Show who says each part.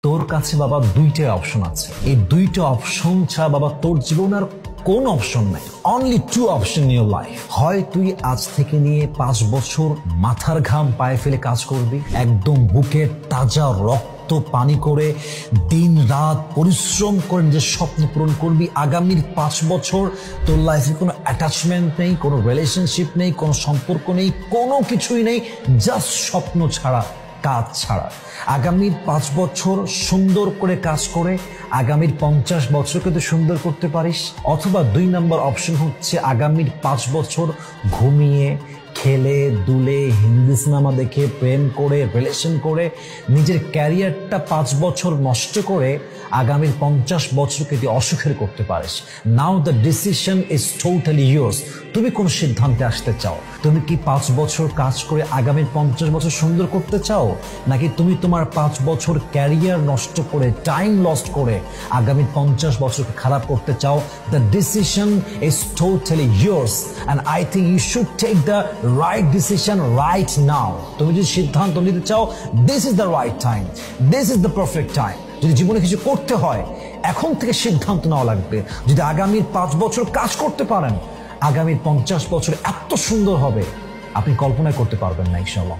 Speaker 1: তোর কাছে বাবা দুইটাই অপশন আছে। এই দুইটা অপশন ছাড়া বাবা তোর জীবনে আর কোন অপশন নাই। Only two option in your life. হয় তুই আজ থেকে নিয়ে 5 বছর মাথার ঘাম পায়ে ফেলে কাজ করবি, একদম বুকের তাজা রক্ত পানি করে দিন রাত পরিশ্রম করে নিজের স্বপ্ন পূরণ করবি। আগামীর 5 বছর তোর লাইফে কোনো অ্যাটাচমেন্ট নেই, কোনো রিলেশনশিপ নেই, কোনো সম্পর্ক নেই, কোনো কিছুই নেই, জাস্ট স্বপ্ন ছাড়া, কাজ ছাড়া। আগামীর 5 বছর সুন্দর করে কাজ করে আগামীর 50 বছরকে তুই সুন্দর করতে পারিস। অথবা 2 নম্বর অপশন হচ্ছে আগামীর 5 বছর ঘুমিয়ে খেলে দুলে হিন্দি সিনেমা দেখে প্রেম করে রিলেশন করে নিজের ক্যারিয়ারটা 5 বছর নষ্ট করে আগামীর 50 বছরকে তুই অসুখের করতে পারিস। Now the decision is totally yours. তুমি কোন সিদ্ধান্তে আসতে চাও? তুমি কি 5 বছর কাজ করে আগামীর 50 বছর সুন্দর করতে চাও, নাকি তুমি তোমার 5 বছর ক্যারিয়ার নষ্ট করে টাইম লস্ট করে আগামী 50 বছরকে খারাপ করতে চাও? The decision is totally yours and I think you should take the right decision right now. তুমি যদি সিদ্ধান্ত নিতে চাও, this is the right time, this is the perfect time. যদি জীবনে কিছু করতে হয় এখন থেকে সিদ্ধান্ত নেওয়া লাগবে। যদি আগামীর 5 বছর কাজ করতে পারেন, আগামী 50 বছর এত সুন্দর হবে আপনি কল্পনা করতে পারবেন না ইনশাআল্লাহ।